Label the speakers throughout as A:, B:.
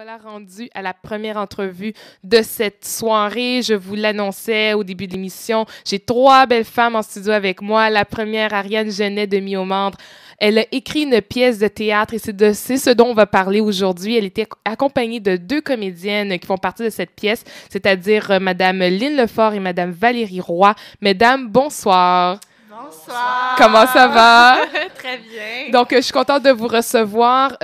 A: voilà rendu à la première entrevue de cette soirée. Je vous l'annonçais au début de l'émission. J'ai 3 belles femmes en studio avec moi. La première, Ariane Genet de Miomandre. Elle a écrit une pièce de théâtre et c'est ce dont on va parler aujourd'hui. Elle était accompagnée de 2 comédiennes qui font partie de cette pièce, c'est-à-dire Madame Lynne Lefort et Madame Valérie Roy. Mesdames, bonsoir.
B: Bonsoir.
A: Comment ça va?
B: Très bien.
A: Donc, je suis contente de vous recevoir.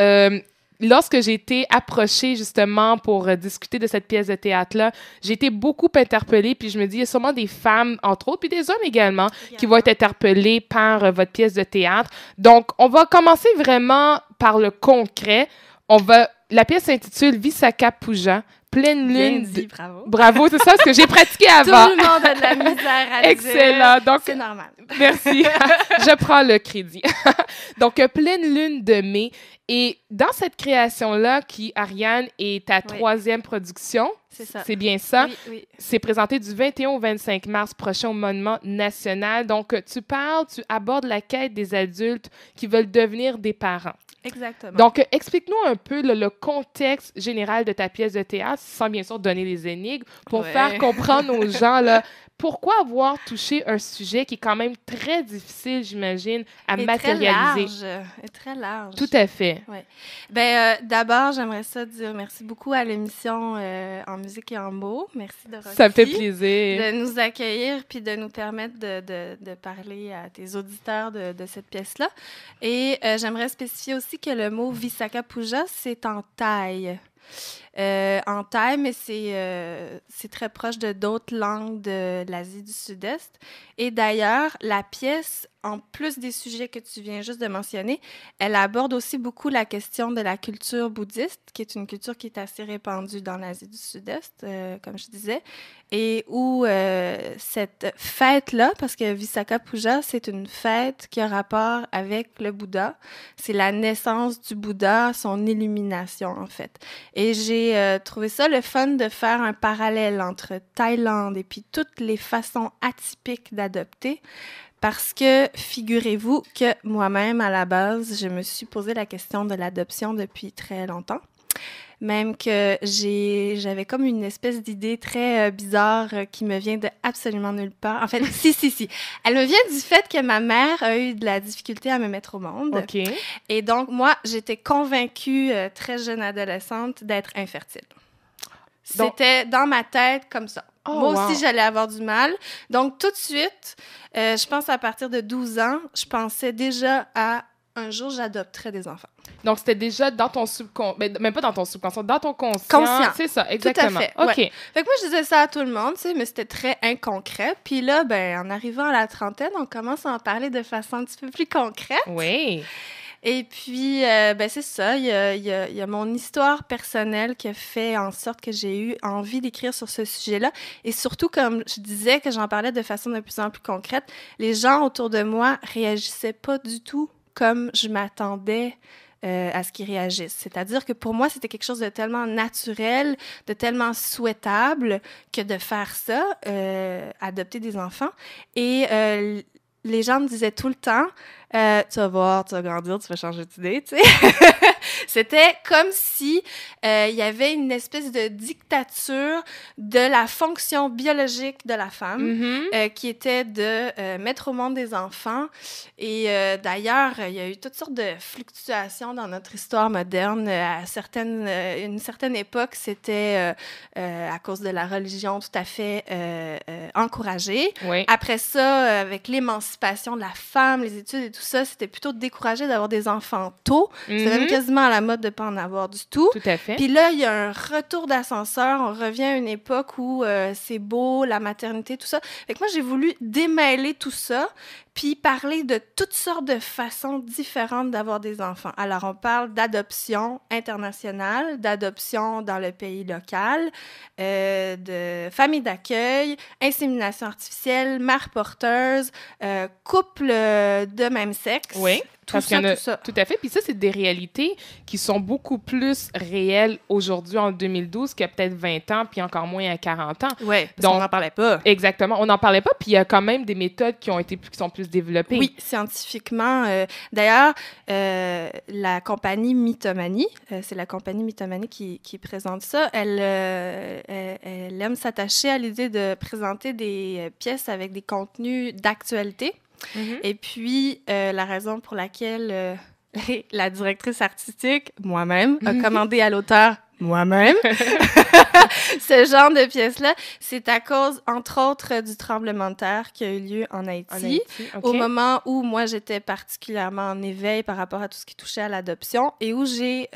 A: Lorsque j'ai été approchée justement pour discuter de cette pièce de théâtre-là, j'ai été beaucoup interpellée, puis je me dis, il y a sûrement des femmes, entre autres, puis des hommes également, qui vont être interpellés par votre pièce de théâtre. Donc, on va commencer vraiment par le concret. La pièce s'intitule Visakha Puja, pleine lune.
B: Bien dit, bravo.
A: Bravo, c'est ça, ce que j'ai pratiqué avant.
B: Tout le monde a de la misère à le
A: Excellent.
B: dire.
A: Donc,
B: c'est normal.
A: Merci. Je prends le crédit. Donc, pleine lune de mai. Et dans cette création-là, qui, Ariane, est ta 3e production,
B: c'est ça.
A: C'est bien ça.
B: Oui, oui.
A: C'est présenté du 21 au 25 mars prochain au Monument National. Donc, tu abordes la quête des adultes qui veulent devenir des parents.
B: Exactement.
A: Donc, explique-nous un peu le contexte général de ta pièce de théâtre, sans bien sûr donner les énigmes, pour faire comprendre aux gens pourquoi avoir touché un sujet qui est quand même très difficile, j'imagine, à matérialiser.
B: Très large.
A: Tout à fait.
B: Ouais. D'abord, j'aimerais dire merci beaucoup à l'émission En musique et en mots. Merci de Roxy.
A: Ça me fait plaisir.
B: De nous accueillir puis de nous permettre de parler à tes auditeurs de cette pièce-là. Et j'aimerais spécifier aussi que le mot Visakha Puja, c'est en thaï. Mais c'est très proche de d'autres langues de l'Asie du Sud-Est. Et d'ailleurs, la pièce, en plus des sujets que tu viens juste de mentionner, elle aborde aussi beaucoup la question de la culture bouddhiste, qui est une culture qui est assez répandue dans l'Asie du Sud-Est, comme je disais, et où cette fête-là, parce que Visakha Puja, c'est une fête qui a rapport avec le Bouddha. C'est la naissance du Bouddha, son illumination, en fait. Et j'ai trouvé ça le fun de faire un parallèle entre Thaïlande et puis toutes les façons atypiques d'adopter. Parce que, figurez-vous que moi-même, à la base, je me suis posé la question de l'adoption depuis très longtemps. Même que j'avais comme une espèce d'idée très bizarre qui me vient de absolument nulle part. En fait, si. Elle me vient du fait que ma mère a eu de la difficulté à me mettre au monde.
A: OK.
B: Et donc, moi, j'étais convaincue, très jeune adolescente, d'être infertile. C'était dans ma tête comme ça. Moi aussi, j'allais avoir du mal. Donc, tout de suite, je pense à partir de 12 ans, je pensais déjà à un jour, j'adopterais des enfants.
A: Donc, c'était déjà dans ton subconscient, même pas dans ton subconscient, dans ton conscient. C'est ça, exactement.
B: Tout à fait,
A: OK.
B: Ouais. Fait que moi, je disais ça à tout le monde, tu sais, mais c'était très inconcret. Puis là, en arrivant à la trentaine, on commence à en parler de façon un petit peu plus concrète.
A: Oui.
B: Et puis, c'est ça, il y a mon histoire personnelle qui a fait en sorte que j'ai eu envie d'écrire sur ce sujet-là. Et surtout, comme je disais, que j'en parlais de façon de plus en plus concrète, les gens autour de moi réagissaient pas du tout comme je m'attendais à ce qu'ils réagissent. C'est-à-dire que pour moi, c'était quelque chose de tellement naturel, de tellement souhaitable que de faire ça, adopter des enfants. Et les gens me disaient tout le temps, tu vas voir, tu vas grandir, tu vas changer d'idée, tu sais. C'était comme si il y avait une espèce de dictature de la fonction biologique de la femme qui était de mettre au monde des enfants. Et d'ailleurs, il y a eu toutes sortes de fluctuations dans notre histoire moderne. À une certaine époque, c'était à cause de la religion tout à fait encouragée.
A: Oui.
B: Après ça, avec l'émancipation de la femme, les études et tout ça, c'était plutôt découragé d'avoir des enfants tôt. C'était même quasiment à la mode de ne pas en avoir du tout.
A: Tout à fait.
B: Puis là, il y a un retour d'ascenseur. On revient à une époque où c'est beau, la maternité, tout ça. Fait que moi, j'ai voulu démêler tout ça puis parler de toutes sortes de façons différentes d'avoir des enfants. Alors, on parle d'adoption internationale, d'adoption dans le pays local, de famille d'accueil, insémination artificielle, mère porteuse, couple de même sexe.
A: Oui.
B: Tout ça.
A: Tout à fait. Puis ça, c'est des réalités qui sont beaucoup plus réelles aujourd'hui, en 2012, qu'il y a peut-être 20 ans, puis encore moins à 40 ans.
B: Oui, parce qu'on n'en parlait pas.
A: Exactement. On n'en parlait pas, puis il y a quand même des méthodes qui sont plus se développer.
B: Oui, scientifiquement. D'ailleurs, la compagnie Mythomanie, c'est la compagnie Mythomanie qui présente ça, elle aime s'attacher à l'idée de présenter des pièces avec des contenus d'actualité. Mm-hmm. Et puis, la raison pour laquelle la directrice artistique, moi-même, a commandé à l'auteur moi-même ce genre de pièces-là, c'est à cause, entre autres, du tremblement de terre qui a eu lieu en Haïti, okay. Au moment où moi, j'étais particulièrement en éveil par rapport à tout ce qui touchait à l'adoption et où j'ai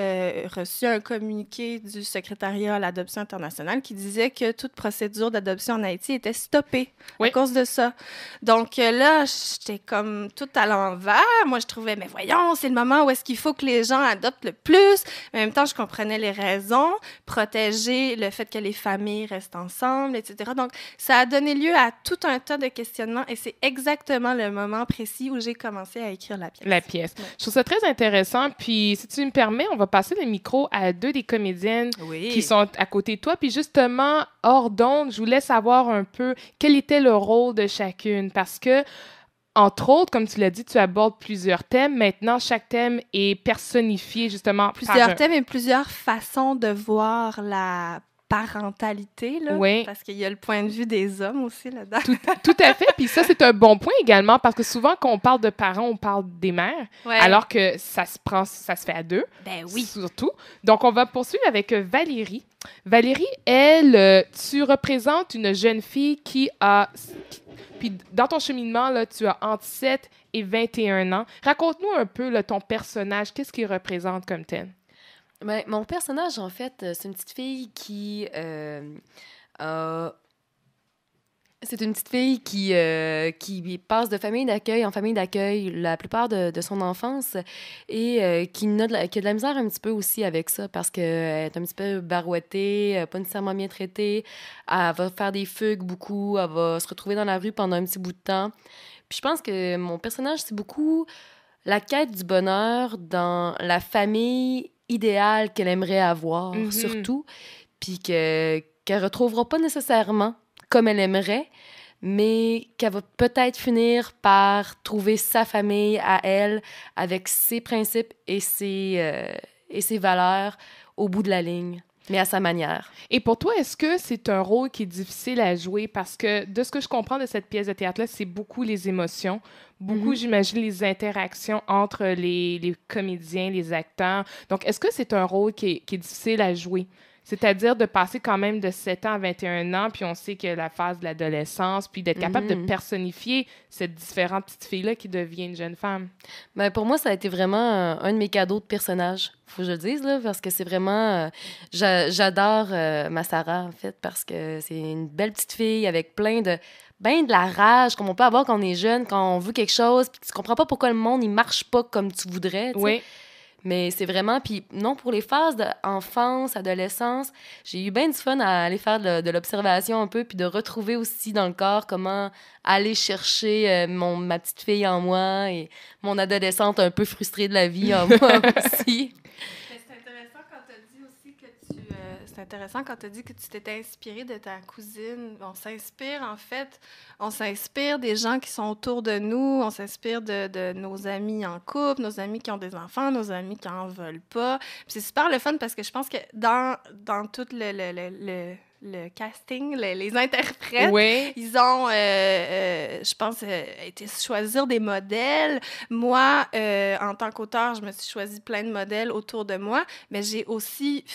B: reçu un communiqué du secrétariat à l'adoption internationale qui disait que toute procédure d'adoption en Haïti était stoppée à cause de ça. Donc là, j'étais comme tout à l'envers. Moi, je trouvais, mais voyons, c'est le moment où est-ce qu'il faut que les gens adoptent le plus. Mais en même temps, je comprenais les raisons, protéger le fait que les familles restent ensemble, etc. Donc, ça a donné lieu à tout un tas de questionnements et c'est exactement le moment précis où j'ai commencé à écrire la pièce.
A: La pièce. Ouais. Je trouve ça très intéressant. Puis, si tu me permets, on va passer le micro à deux des comédiennes qui sont à côté de toi. Puis, justement, hors d'onde, je voulais savoir un peu quel était le rôle de chacune parce que entre autres, comme tu l'as dit, tu abordes plusieurs thèmes. Maintenant, chaque thème est personnifié, justement.
B: Plusieurs thèmes et plusieurs façons de voir la parentalité, là, parce qu'il y a le point de vue des hommes aussi là-dedans.
A: Tout à fait. Puis ça, c'est un bon point également, parce que souvent, quand on parle de parents, on parle des mères, alors que ça se fait à deux.
B: Ben oui.
A: Surtout. Donc, on va poursuivre avec Valérie. Valérie, elle, tu représentes une jeune fille qui a... Puis dans ton cheminement, là, tu as entre 7 et 21 ans. Raconte-nous un peu là, ton personnage. Qu'est-ce qu'il représente comme tel?
C: Ben, mon personnage, en fait, c'est une petite fille qui... C'est une petite fille qui passe de famille d'accueil en famille d'accueil la plupart de son enfance et qui a de la misère un petit peu aussi avec ça parce qu'elle est un petit peu barouettée, pas nécessairement bien traitée. Elle va faire des fugues beaucoup, elle va se retrouver dans la rue pendant un petit bout de temps. Puis je pense que mon personnage, c'est beaucoup la quête du bonheur dans la famille idéale qu'elle aimerait avoir, surtout, puis qu'elle retrouvera pas nécessairement comme elle aimerait, mais qu'elle va peut-être finir par trouver sa famille à elle avec ses principes et ses valeurs au bout de la ligne, mais à sa manière.
A: Et pour toi, est-ce que c'est un rôle qui est difficile à jouer? Parce que de ce que je comprends de cette pièce de théâtre-là, c'est beaucoup les émotions, beaucoup, j'imagine, les interactions entre les comédiens, les acteurs. Donc, est-ce que c'est un rôle qui est difficile à jouer? C'est-à-dire de passer quand même de 7 ans à 21 ans, puis on sait que la phase de l'adolescence, puis d'être capable de personnifier cette différente petite fille-là qui devient une jeune femme.
C: Ben, pour moi, ça a été vraiment un de mes cadeaux de personnage, faut que je le dise, là, parce que c'est vraiment... j'adore ma Sarah, en fait, parce que c'est une belle petite fille avec plein de la rage, comme on peut avoir quand on est jeune, quand on veut quelque chose, puis tu comprends pas pourquoi le monde, il marche pas comme tu voudrais, tu sais. Mais c'est vraiment... Puis non, pour les phases d'enfance, adolescence, j'ai eu bien du fun à aller faire de l'observation un peu, puis de retrouver aussi dans le corps comment aller chercher ma petite fille en moi et mon adolescente un peu frustrée de la vie en moi aussi.
B: C'est intéressant quand tu as dit que tu t'étais inspirée de ta cousine. On s'inspire des gens qui sont autour de nous, on s'inspire de nos amis en couple, nos amis qui ont des enfants, nos amis qui en veulent pas. Puis c'est super le fun parce que je pense que dans tout le casting, les interprètes, ils ont, je pense, été choisir des modèles. Moi, en tant qu'auteur, je me suis choisi plein de modèles autour de moi, mais j'ai aussi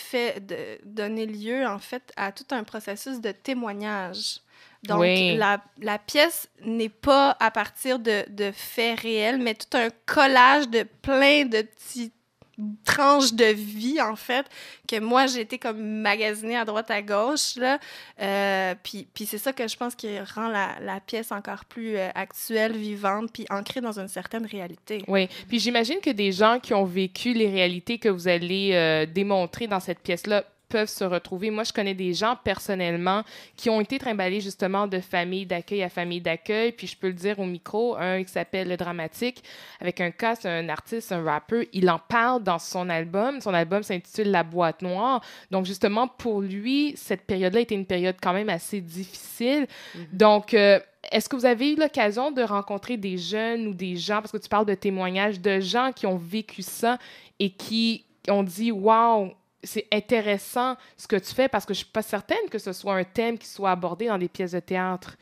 B: donné lieu, en fait, à tout un processus de témoignage. Donc, la pièce n'est pas à partir de faits réels, mais tout un collage de plein de petits tranche de vie, en fait, que moi, j'ai été comme magasinée à droite, à gauche, là. Puis c'est ça que je pense qui rend la pièce encore plus actuelle, vivante, puis ancrée dans une certaine réalité.
A: Oui, puis j'imagine que des gens qui ont vécu les réalités que vous allez démontrer dans cette pièce-là peuvent se retrouver. Moi, je connais des gens personnellement qui ont été trimballés justement de famille d'accueil à famille d'accueil. Puis je peux le dire au micro, un qui s'appelle Le Dramatique, avec un cas, c'est un artiste, un rappeur. Il en parle dans son album. Son album s'intitule La Boîte Noire. Donc justement, pour lui, cette période-là était une période quand même assez difficile. Donc, est-ce que vous avez eu l'occasion de rencontrer des jeunes ou des gens, parce que tu parles de témoignages, de gens qui ont vécu ça et qui ont dit « Wow, c'est intéressant ce que tu fais », parce que je ne suis pas certaine que ce soit un thème qui soit abordé dans des pièces de théâtre.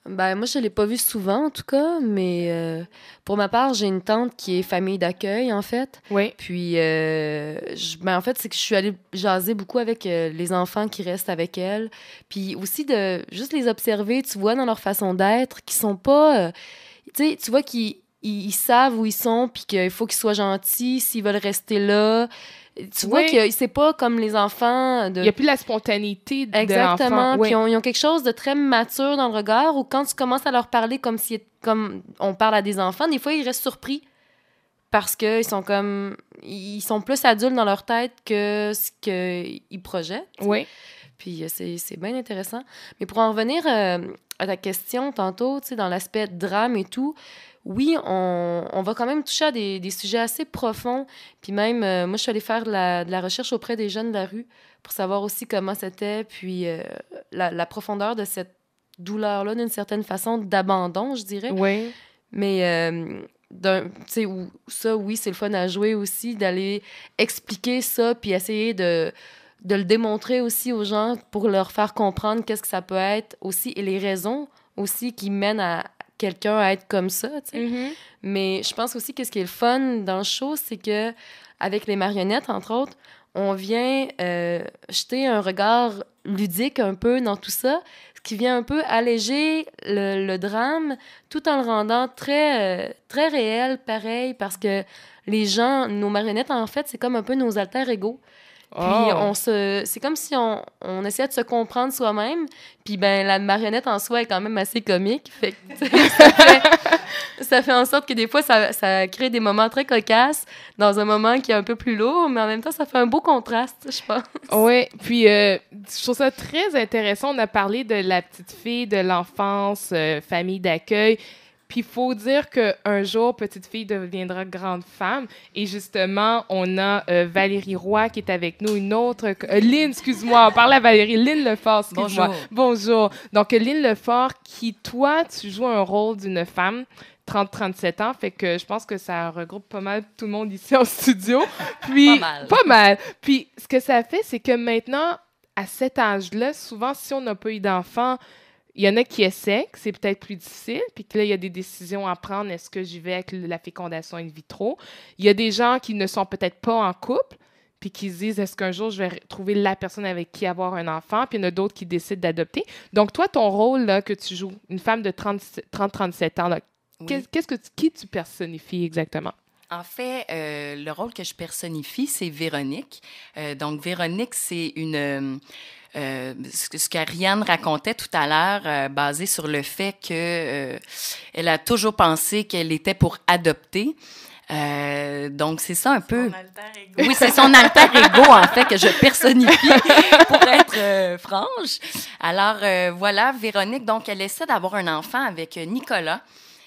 C: Ben, moi, je ne l'ai pas vu souvent, en tout cas, mais pour ma part, j'ai une tante qui est famille d'accueil, en fait.
A: Oui.
C: Puis, en fait, c'est que je suis allée jaser beaucoup avec les enfants qui restent avec elle. Puis aussi, de juste les observer, tu vois, dans leur façon d'être, qui sont pas... tu sais, tu vois qu'ils ils savent où ils sont, puis qu'il faut qu'ils soient gentils s'ils veulent rester là. Tu vois que c'est pas comme les enfants de...
A: Il n'y a plus la spontanéité de l'enfant.
C: Exactement.
A: Oui.
C: Puis ils ont quelque chose de très mature dans le regard, où quand tu commences à leur parler comme on parle à des enfants, des fois, ils restent surpris parce qu'ils sont comme... Ils sont plus adultes dans leur tête que ce qu'ils projettent.
A: Oui.
C: Puis c'est bien intéressant. Mais pour en revenir à ta question tantôt, tu sais, dans l'aspect drame et tout, oui, on va quand même toucher à des sujets assez profonds. Puis même, moi, je suis allée faire de la recherche auprès des jeunes de la rue pour savoir aussi comment c'était, puis la profondeur de cette douleur-là, d'une certaine façon, d'abandon, je dirais.
A: Oui.
C: Mais, tu sais, ça, oui, c'est le fun à jouer aussi, d'aller expliquer ça, puis essayer de le démontrer aussi aux gens pour leur faire comprendre qu'est-ce que ça peut être aussi, et les raisons aussi qui mènent à quelqu'un à être comme ça, tu sais.
A: Mm-hmm.
C: Mais je pense aussi que ce qui est le fun dans le show, c'est que avec les marionnettes, entre autres, on vient jeter un regard ludique un peu dans tout ça, ce qui vient un peu alléger le drame, tout en le rendant très, très réel, pareil, parce que les gens, nos marionnettes, en fait, c'est comme un peu nos alter-égos. Puis c'est comme si on essayait de se comprendre soi-même. Puis ben la marionnette en soi est quand même assez comique. Fait que, ça fait en sorte que des fois, ça crée des moments très cocasses dans un moment qui est un peu plus lourd, mais en même temps, ça fait un beau contraste, je pense.
A: Oui, puis je trouve ça très intéressant. On a parlé de la petite fille, de l'enfance, famille d'accueil. Puis il faut dire qu'un jour, petite fille deviendra grande femme. Et justement, on a Valérie Roy qui est avec nous, une autre... Lynn, excuse-moi, on parle à Valérie. Lynn Lefort, excuse-moi. Bonjour. Donc, Lynn Lefort, qui, toi, tu joues un rôle d'une femme, 30-37 ans, fait que je pense que ça regroupe pas mal tout le monde ici en studio. Puis, pas mal. Puis, ce que ça fait, c'est que maintenant, à cet âge-là, souvent, si on n'a pas eu d'enfant... Il y en a qui essaient, que c'est peut-être plus difficile, puis que là, il y a des décisions à prendre. Est-ce que j'y vais avec la fécondation in vitro? Il y a des gens qui ne sont peut-être pas en couple, puis qui se disent, est-ce qu'un jour, je vais trouver la personne avec qui avoir un enfant? Puis il y en a d'autres qui décident d'adopter. Donc, toi, ton rôle là, que tu joues, une femme de 30-37 ans, là,
D: oui.
A: Qui tu personnifies exactement?
D: En fait, le rôle que je personnifie, c'est Véronique. Donc, Véronique, c'est une... ce qu'Ariane racontait tout à l'heure, basé sur le fait que elle a toujours pensé qu'elle était pour adopter. Donc, c'est ça un peu.
B: Son alter ego.
D: Oui, c'est son alter ego, en fait, que je personnifie pour être franche. Alors, voilà, Véronique, donc, elle essaie d'avoir un enfant avec Nicolas,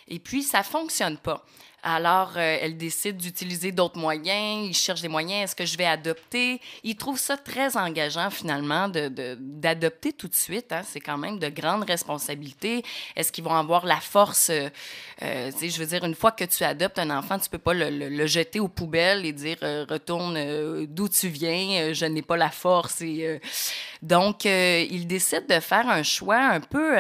D: et puis, ça fonctionne pas. Alors, elle décide d'utiliser d'autres moyens. Il cherche des moyens. Est-ce que je vais adopter? Il trouve ça très engageant, finalement, d'adopter tout de suite. Hein? C'est quand même de grandes responsabilités. Est-ce qu'ils vont avoir la force? Je veux dire, une fois que tu adoptes un enfant, tu peux pas le jeter aux poubelles et dire « Retourne d'où tu viens, je n'ai pas la force. » Donc, il décide de faire un choix un peu...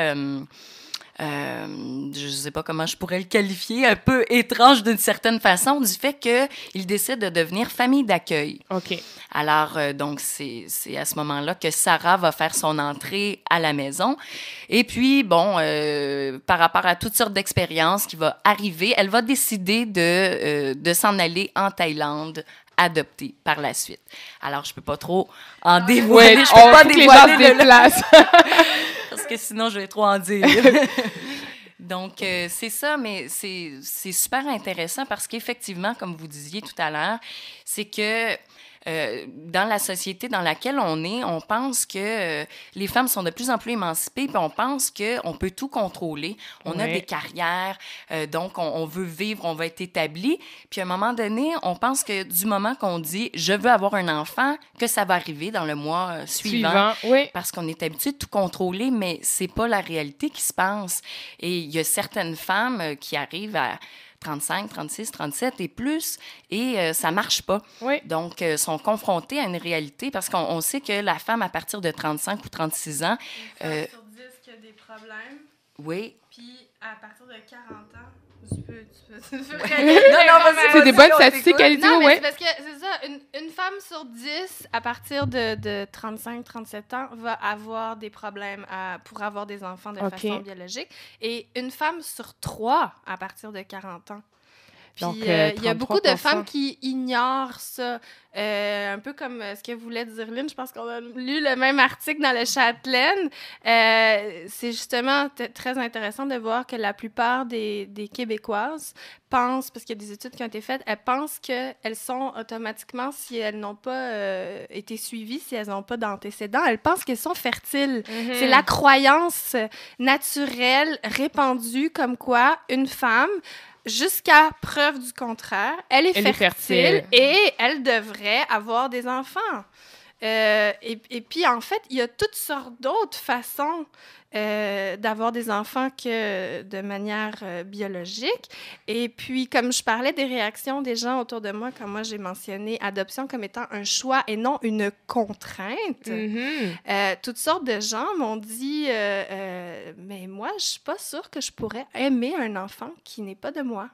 D: je ne sais pas comment je pourrais le qualifier, un peu étrange d'une certaine façon, du fait qu'il décide de devenir famille d'accueil.
A: OK.
D: Alors, donc, c'est à ce moment-là que Sarah va faire son entrée à la maison. Et puis, bon, par rapport à toutes sortes d'expériences qui vont arriver, elle va décider de s'en aller en Thaïlande, adoptée par la suite. Alors, je peux pas trop en dévoiler.
A: Ouais,
D: je peux pas dévoiler
A: les gens se déplacent.
D: Parce que sinon, je vais trop en dire. Donc, c'est ça, mais c'est super intéressant parce qu'effectivement, comme vous disiez tout à l'heure, c'est que dans la société dans laquelle on est, on pense que les femmes sont de plus en plus émancipées, puis on pense qu'on peut tout contrôler. On a des carrières, donc on veut vivre, on va être établi. Puis à un moment donné, on pense que du moment qu'on dit « je veux avoir un enfant », que ça va arriver dans le mois suivant.
A: Oui.
D: Parce qu'on est habitué de tout contrôler, mais c'est pas la réalité qui se passe. Et il y a certaines femmes qui arrivent à 35, 36, 37 et plus, et ça marche pas.
A: Oui.
D: Donc, sont confrontées à une réalité parce qu'on sait que la femme, à partir de 35 ou 36 ans...
B: Sur 10 qui a des problèmes.
D: Oui.
B: Puis, à partir de 40 ans, tu peux
A: c'est des bonnes statistiques, elle dit,
B: non, mais
A: oui.
B: c'est parce que, c'est ça, une femme sur 10, à partir de 35-37 ans, va avoir des problèmes pour avoir des enfants de façon biologique. Et une femme sur 3, à partir de 40 ans. Puis, il y a beaucoup de femmes qui ignorent ça. Un peu comme ce que voulait dire Lynn, je pense qu'on a lu le même article dans le Châtelaine. C'est justement très intéressant de voir que la plupart des Québécoises pensent, parce qu'il y a des études qui ont été faites, elles pensent qu'elles sont automatiquement, si elles n'ont pas été suivies, si elles n'ont pas d'antécédents, elles pensent qu'elles sont fertiles. Mm-hmm. C'est la croyance naturelle répandue comme quoi une femme, jusqu'à preuve du contraire, elle est fertile et elle devrait avoir des enfants. Et puis, en fait, il y a toutes sortes d'autres façons d'avoir des enfants que de manière biologique. Et puis, comme je parlais des réactions des gens autour de moi, comme moi, j'ai mentionné adoption comme étant un choix et non une contrainte. Toutes sortes de gens m'ont dit mais moi, je suis pas sûre que je pourrais aimer un enfant qui n'est pas de moi.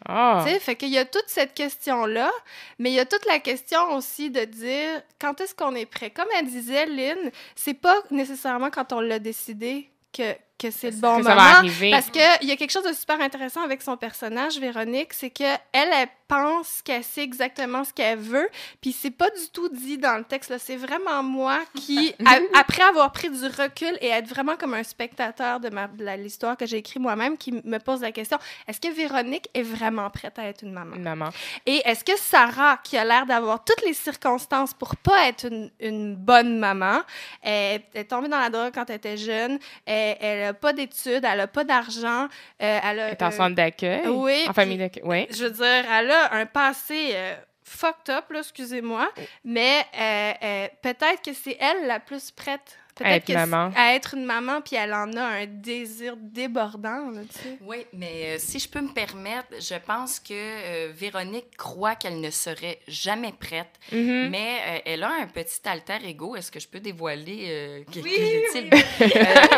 A: Ah.
B: Tu sais, fait qu'il y a toute cette question-là, mais il y a toute la question aussi de dire quand est-ce qu'on est prêt. Comme elle disait, Lynn, c'est pas nécessairement quand on l'a décidé que c'est le bon moment.
A: Ça va arriver.
B: Parce qu'il y a quelque chose de super intéressant avec son personnage, Véronique, c'est qu'elle pense qu'elle sait exactement ce qu'elle veut, puis c'est pas du tout dit dans le texte, là. C'est vraiment moi qui, après avoir pris du recul et être vraiment comme un spectateur de l'histoire que j'ai écrite moi-même, qui me pose la question, est-ce que Véronique est vraiment prête à être une maman?
A: Une maman.
B: Et est-ce que Sarah, qui a l'air d'avoir toutes les circonstances pour pas être une bonne maman, elle est tombée dans la drogue quand elle était jeune, elle a pas d'études, elle a pas d'argent, elle est
A: en centre d'accueil,
B: oui,
A: en famille d'accueil, oui.
B: Je veux dire, elle a un passé fucked up, là, excusez-moi, mais peut-être que c'est elle la plus prête
A: à être
B: une maman, puis elle en a un désir débordant, là, tu sais.
D: Oui, mais si je peux me permettre, je pense que Véronique croit qu'elle ne serait jamais prête, mais elle a un petit alter ego. Est-ce que je peux dévoiler
B: oui.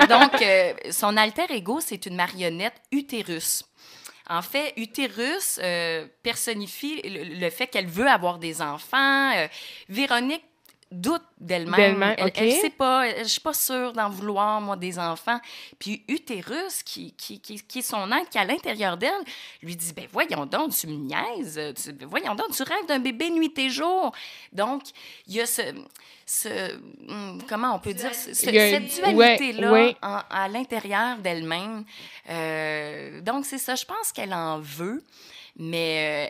D: Donc, son alter ego, c'est une marionnette utérus. En fait, utérus personnifie le fait qu'elle veut avoir des enfants. Véronique doute d'elle-même. Elle sait pas, je suis pas sûre d'en vouloir, moi, des enfants. Puis utérus, qui est son être, qui est à l'intérieur d'elle, lui dit, ben voyons donc, tu me niaises, voyons donc, tu rêves d'un bébé nuit et jour. Donc, il y a comment on peut dire, cette dualité-là à l'intérieur d'elle-même. Donc, c'est ça, je pense qu'elle en veut, mais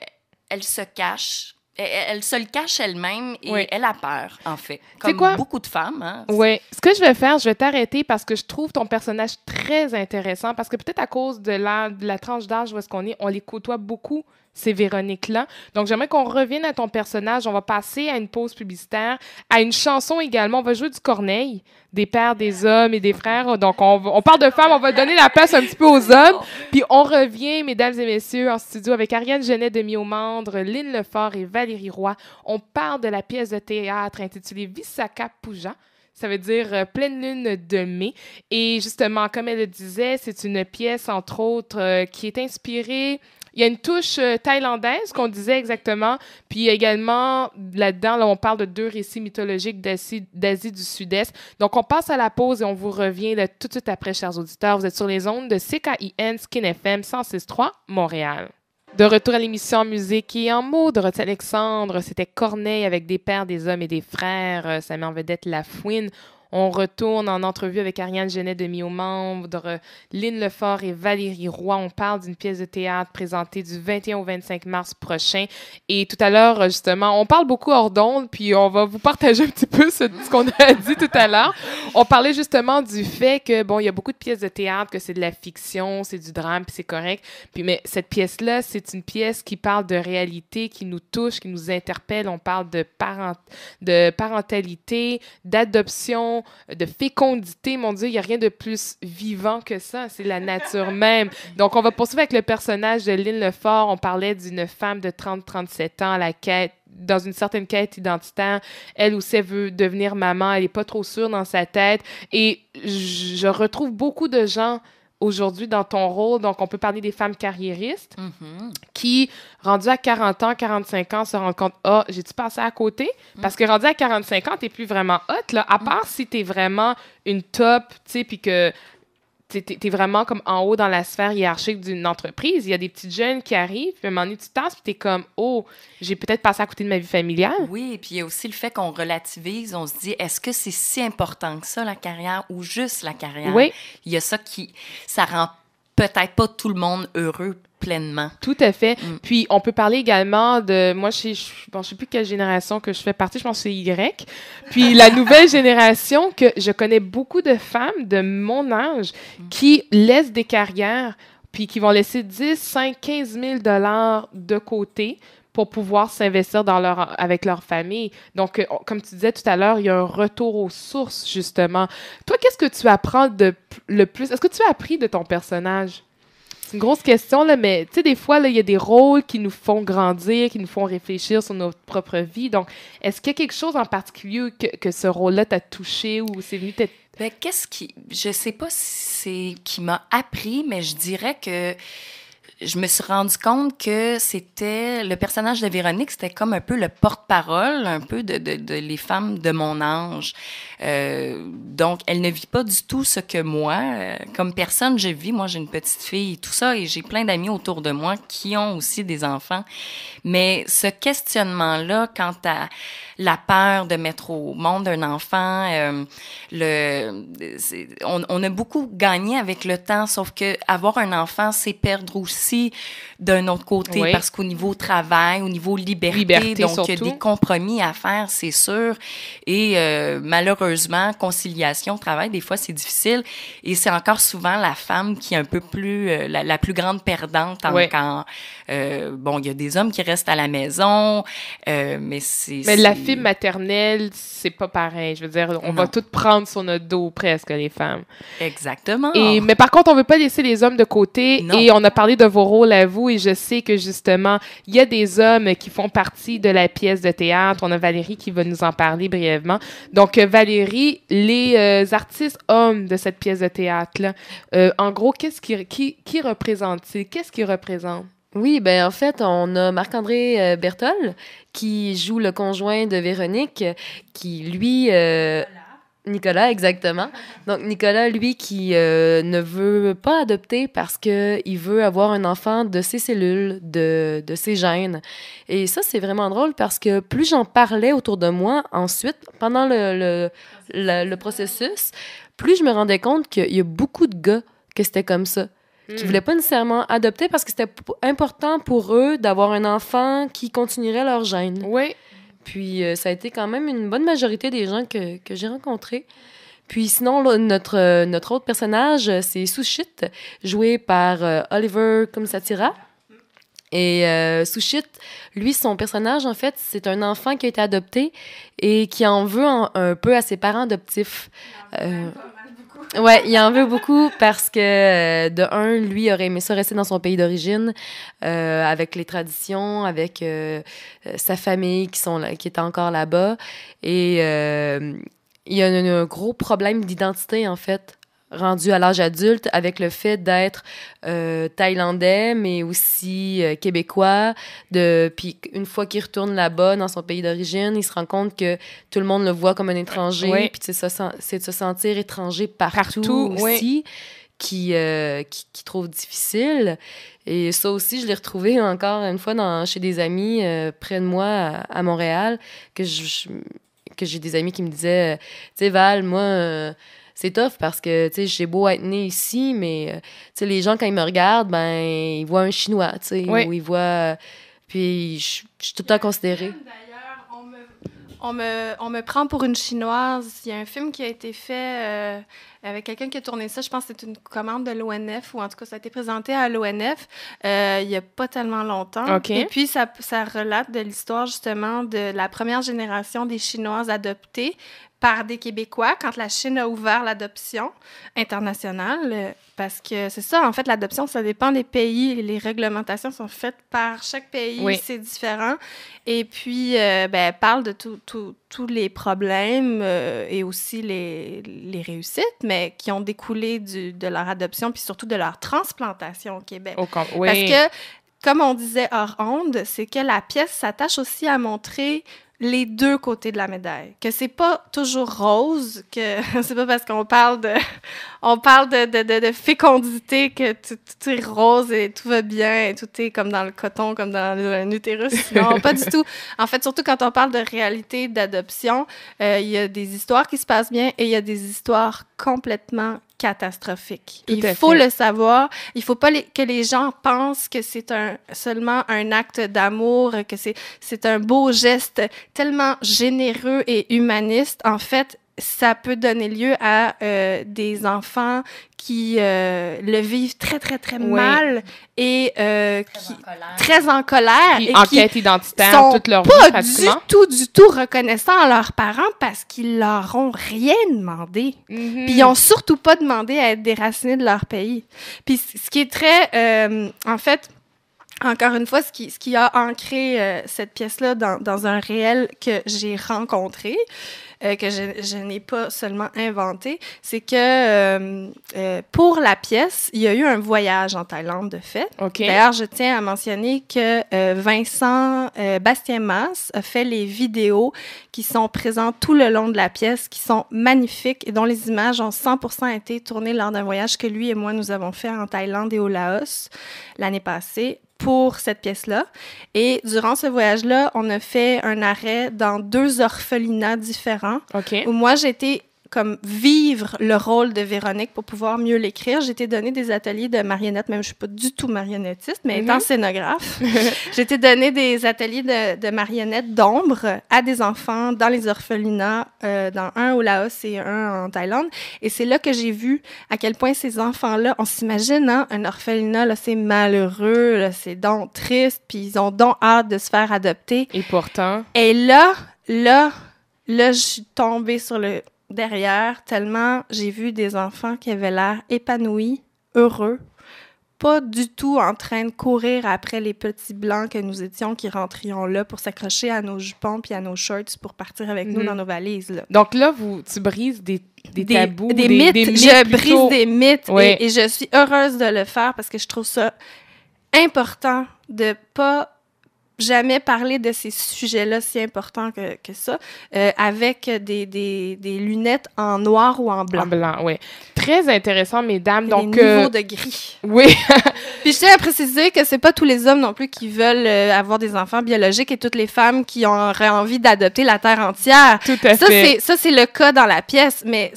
D: elle se cache. Elle se le cache elle-même et elle a peur, en fait. Comme beaucoup de femmes. Hein?
A: Oui. Ce que je vais faire, je vais t'arrêter parce que je trouve ton personnage très intéressant parce que peut-être à cause de la tranche d'âge où est-ce qu'on est, on les côtoie beaucoup, ces Véroniques-là. Donc, j'aimerais qu'on revienne à ton personnage. On va passer à une pause publicitaire, à une chanson également. On va jouer du Corneille, des pères, des hommes et des frères. Donc, on parle de femmes, on va donner la place un petit peu aux hommes. Puis, on revient, mesdames et messieurs, en studio avec Ariane Genet de Miomandre, Lynn Lefort et Valérie Roy. On parle de la pièce de théâtre intitulée Visakha Puja. Ça veut dire pleine lune de mai. Et justement, comme elle le disait, c'est une pièce, entre autres, qui est inspirée... Il y a une touche thaïlandaise, qu'on disait exactement. Puis également, là-dedans, on parle de 2 récits mythologiques d'Asie du Sud-Est. Donc, on passe à la pause et on vous revient tout de suite après, chers auditeurs. Vous êtes sur les ondes de CKIN Skin FM 106.3 Montréal. De retour à l'émission en musique et en mots de Dorothée Alexandre. C'était Corneille avec des pères, des hommes et des frères. Ça met en vedette La Fouine. On retourne en entrevue avec Ariane Genet de Mi-au-Membre, Lynn Lefort et Valérie Roy. On parle d'une pièce de théâtre présentée du 21 au 25 mars prochain. Et tout à l'heure, justement, on parle beaucoup hors d'onde, puis on va vous partager un petit peu ce qu'on a dit tout à l'heure. On parlait justement du fait que, bon, il y a beaucoup de pièces de théâtre, que c'est de la fiction, c'est du drame, puis c'est correct. Puis, mais cette pièce-là, c'est une pièce qui parle de réalité, qui nous touche, qui nous interpelle. On parle de parentalité, d'adoption, de fécondité. Mon Dieu, il n'y a rien de plus vivant que ça. C'est la nature même. Donc, on va poursuivre avec le personnage de Lynn Lefort. On parlait d'une femme de 30-37 ans à la quête, dans une certaine quête identitaire. Elle aussi, elle veut devenir maman. Elle n'est pas trop sûre dans sa tête. Et je retrouve beaucoup de gens aujourd'hui dans ton rôle. Donc, on peut parler des femmes carriéristes qui, rendues à 40 ans, 45 ans, se rendent compte, « j'ai-tu passé à côté? » Parce que rendu à 45 ans, t'es plus vraiment hot, là. À part si t'es vraiment une top, tu sais, puis que t'es vraiment comme en haut dans la sphère hiérarchique d'une entreprise. Il y a des petites jeunes qui arrivent, puis à un moment donné, tu tasses, puis t'es comme, j'ai peut-être passé à côté de ma vie familiale.
D: Oui, et puis il y a aussi le fait qu'on relativise, on se dit, est-ce que c'est si important que ça, la carrière, ou juste la carrière?
A: Oui.
D: Il y a ça ça rend peut-être pas tout le monde heureux pleinement.
A: Tout à fait. Puis, on peut parler également de... Moi, je sais plus quelle génération que je fais partie. Je pense que c'est Y. Puis, la nouvelle génération, que je connais beaucoup de femmes de mon âge qui laissent des carrières puis qui vont laisser 10, 5, 15 000 $ de côté pour pouvoir s'investir avec leur famille. Donc, comme tu disais tout à l'heure, il y a un retour aux sources, justement. Toi, qu'est-ce que tu apprends le plus? Est-ce que tu as appris de ton personnage? C'est une grosse question, là, mais tu sais, des fois, il y a des rôles qui nous font grandir, qui nous font réfléchir sur notre propre vie. Donc, est-ce qu'il y a quelque chose en particulier que ce rôle-là t'a touché ou c'est venu t'être...
D: Ben, je sais pas si c'est qui m'a appris, mais je dirais que je me suis rendu compte que le personnage de Véronique, c'était comme un peu le porte-parole, un peu de les femmes de mon âge. Donc, elle ne vit pas du tout ce que moi, comme personne, je vis. Moi, j'ai une petite fille et tout ça, et j'ai plein d'amis autour de moi qui ont aussi des enfants. Mais ce questionnement-là, quant à la peur de mettre au monde un enfant, on a beaucoup gagné avec le temps, sauf que avoir un enfant, c'est perdre aussi d'un autre côté,
A: oui.
D: parce qu'au niveau travail, au niveau liberté donc il y a des compromis à faire, c'est sûr. Et malheureusement, conciliation, travail, des fois, c'est difficile. Et c'est encore souvent la femme qui est un peu plus, la plus grande perdante quand, bon, il y a des hommes qui restent à la maison, mais
A: la fibre maternelle, c'est pas pareil. Je veux dire, on va toutes prendre sur notre dos, presque, les femmes.
D: Exactement.
A: Mais par contre, on veut pas laisser les hommes de côté. Non. Et on a parlé de vos rôles à vous, et je sais que, justement, il y a des hommes qui font partie de la pièce de théâtre. On a Valérie qui va nous en parler brièvement. Donc, Valérie, les artistes hommes de cette pièce de théâtre-là, en gros, qui représente-t-il? Qu'est-ce qu'ils représentent?
C: Oui, ben en fait, on a Marc-André Berthold qui joue le conjoint de Véronique, qui, lui... Nicolas, exactement. Donc, Nicolas, lui, qui ne veut pas adopter parce qu'il veut avoir un enfant de ses cellules, de ses gènes. Et ça, c'est vraiment drôle parce que plus j'en parlais autour de moi, ensuite, pendant le processus, plus je me rendais compte qu'il y a beaucoup de gars que c'était comme ça, qui voulaient pas nécessairement adopter parce que c'était important pour eux d'avoir un enfant qui continuerait leur gène.
A: Oui.
C: Puis, ça a été quand même une bonne majorité des gens que j'ai rencontrés. Puis, sinon, là, notre autre personnage, c'est Sushit, joué par Oliver Kumsatira. Et Sushit, lui, son personnage, en fait, c'est un enfant qui a été adopté et qui en veut un peu à ses parents adoptifs. Ouais, il en veut beaucoup parce que, de un, lui aurait aimé ça rester dans son pays d'origine, avec les traditions, avec sa famille qui est encore là-bas. Et il y a un gros problème d'identité, en fait, rendu à l'âge adulte, avec le fait d'être thaïlandais, mais aussi québécois. Puis une fois qu'il retourne là-bas, dans son pays d'origine, il se rend compte que tout le monde le voit comme un étranger. Oui. Puis c'est de se sentir étranger partout aussi, oui. qui trouve difficile. Et ça aussi, je l'ai retrouvé encore une fois chez des amis près de moi à Montréal, que que j'ai des amis qui me disaient, tu sais, Val, moi, c'est tough parce que, tu sais, j'ai beau être née ici, mais, tu sais, les gens, quand ils me regardent, ben, ils voient un Chinois, tu sais, ou ils voient... Puis, je suis tout le temps considérée.
B: On me prend pour une Chinoise. Il y a un film qui a été fait avec quelqu'un qui a tourné ça. Je pense que c'est une commande de l'ONF, ou en tout cas, ça a été présenté à l'ONF il n'y a pas tellement longtemps.
A: Okay.
B: Et puis, ça relate de l'histoire, justement, de la première génération des Chinoises adoptées par des Québécois quand la Chine a ouvert l'adoption internationale. Parce que c'est ça, en fait, l'adoption, ça dépend des pays. Les réglementations sont faites par chaque pays, c'est différent. Et puis, elle parle de tous les problèmes et aussi les réussites, mais qui ont découlé de leur adoption, puis surtout de leur transplantation au Québec. Parce que, comme on disait hors onde, c'est que la pièce s'attache aussi à montrer les deux côtés de la médaille, que c'est pas toujours rose, que c'est pas parce qu'on parle de fécondité que tout est rose et tout va bien et tout est comme dans le coton, comme dans un utérus. Non, pas du tout. En fait, surtout quand on parle de réalité d'adoption, il y a des histoires qui se passent bien et il y a des histoires complètement catastrophique. Il faut le savoir. Il faut pas que les gens pensent que c'est seulement un acte d'amour, que c'est un beau geste tellement généreux et humaniste. En fait, ça peut donner lieu à des enfants qui le vivent très, très, très mal et très en colère.
A: Et en quête identitaire toute leur vie, pratiquement.
B: Pas du tout reconnaissants à leurs parents parce qu'ils leur ont rien demandé. Puis ils ont surtout pas demandé à être déracinés de leur pays. Puis ce qui est très... en fait... Encore une fois, ce qui a ancré cette pièce-là dans un réel que j'ai rencontré, que je n'ai pas seulement inventé, c'est que pour la pièce, il y a eu un voyage en Thaïlande de fait.
A: Okay.
B: D'ailleurs, je tiens à mentionner que Vincent Bastien-Mas a fait les vidéos qui sont présentes tout le long de la pièce, qui sont magnifiques et dont les images ont 100% été tournées lors d'un voyage que lui et moi, nous avons fait en Thaïlande et au Laos l'année passée pour cette pièce-là. Et durant ce voyage-là, on a fait un arrêt dans 2 orphelinats différents. Où moi, j'ai été comme vivre le rôle de Véronique pour pouvoir mieux l'écrire. J'ai été donné des ateliers de marionnettes, même je suis pas du tout marionnettiste, mais étant scénographe, j'ai été donné des ateliers de marionnettes d'ombre à des enfants dans les orphelinats, dans un au Laos et un en Thaïlande. Et c'est là que j'ai vu à quel point ces enfants-là, on s'imagine, hein, un orphelinat, là, c'est malheureux, là, c'est donc triste, puis ils ont donc hâte de se faire adopter.
A: Et pourtant...
B: Et là, je suis tombée sur le derrière, tellement j'ai vu des enfants qui avaient l'air épanouis, heureux, pas du tout en train de courir après les petits blancs que nous étions qui rentrions là pour s'accrocher à nos jupons puis à nos shorts pour partir avec nous dans nos valises. Là.
A: Donc là, tu brises des tabous,
B: des mythes. Je brise des mythes et je suis heureuse de le faire parce que je trouve ça important de pas jamais parler de ces sujets-là si importants que ça, avec des lunettes en noir ou en blanc.
A: En blanc, oui. Très intéressant, mesdames. Donc,
B: des niveaux de gris.
A: Oui.
B: Puis je tiens à préciser que c'est pas tous les hommes non plus qui veulent avoir des enfants biologiques et toutes les femmes qui auraient envie d'adopter la terre entière.
A: Tout à fait.
B: Ça, c'est le cas dans la pièce, mais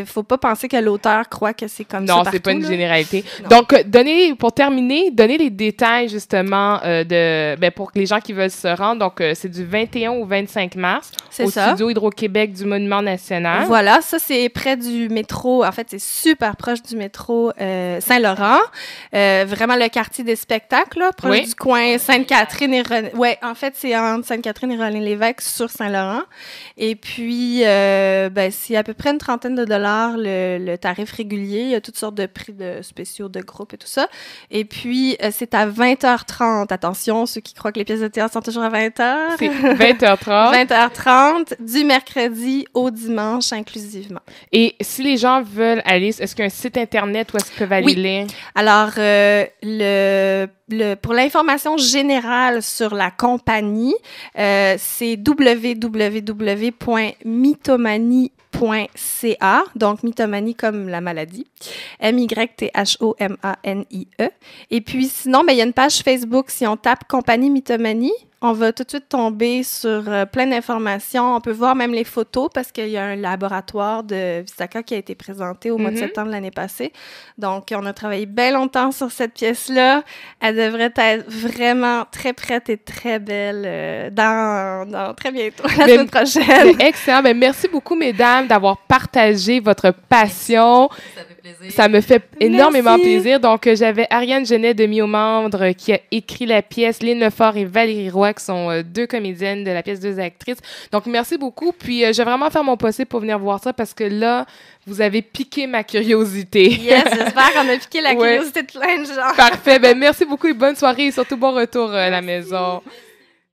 B: faut pas penser que l'auteur croit que c'est comme ça partout.
A: Non, c'est pas une généralité.
B: Non.
A: Donc, pour terminer, donnez les détails, justement, pour les gens qui veulent se rendre. Donc, c'est du 21 au 25 mars au studio Hydro-Québec du Monument National.
B: Voilà, ça, c'est près du métro. En fait, c'est super proche du métro Saint-Laurent. Vraiment le quartier des spectacles, là, proche du coin Sainte-Catherine et René. Oui, en fait, c'est entre Sainte-Catherine et René-Lévesque sur Saint-Laurent. Et puis, c'est à peu près une trentaine de dollars le tarif régulier. Il y a toutes sortes de prix spéciaux de groupe et tout ça. Et puis, c'est à 20h30. Attention, ceux qui croient que les pièces de théâtre sont toujours à 20h.
A: C'est 20h30.
B: 20h30, du mercredi au dimanche inclusivement.
A: Et si les gens veulent aller, est-ce qu'il y a un site Internet où est-ce qu'ils peuvent aller lire? Alors,
B: pour l'information générale sur la compagnie, c'est www.mythomanie.ca, donc mythomanie comme la maladie, MYTHOMANIE. Et puis sinon, il y a une page Facebook, si on tape Compagnie Mythomanie, on va tout de suite tomber sur plein d'informations. On peut voir même les photos parce qu'il y a un laboratoire de Visakha qui a été présenté au mois de septembre l'année passée. Donc, on a travaillé bien longtemps sur cette pièce-là. Elle devrait être vraiment très prête et très belle dans très bientôt, la semaine prochaine.
A: Excellent. Ben, merci beaucoup, mesdames, d'avoir partagé votre passion.
C: Ça fait plaisir.
A: Ça me fait énormément plaisir. Donc, j'avais Ariane Genet de Mi-au-Mandre qui a écrit la pièce, Lynn Lefort et Valérie Roy, qui sont deux comédiennes de la pièce, deux actrices. Donc, merci beaucoup. Puis, je vais vraiment faire mon possible pour venir voir ça parce que là, vous avez piqué ma curiosité.
B: Yes, j'espère qu'on a piqué la curiosité de plein de gens.
A: Parfait. Ben, merci beaucoup et bonne soirée et surtout bon retour à la maison.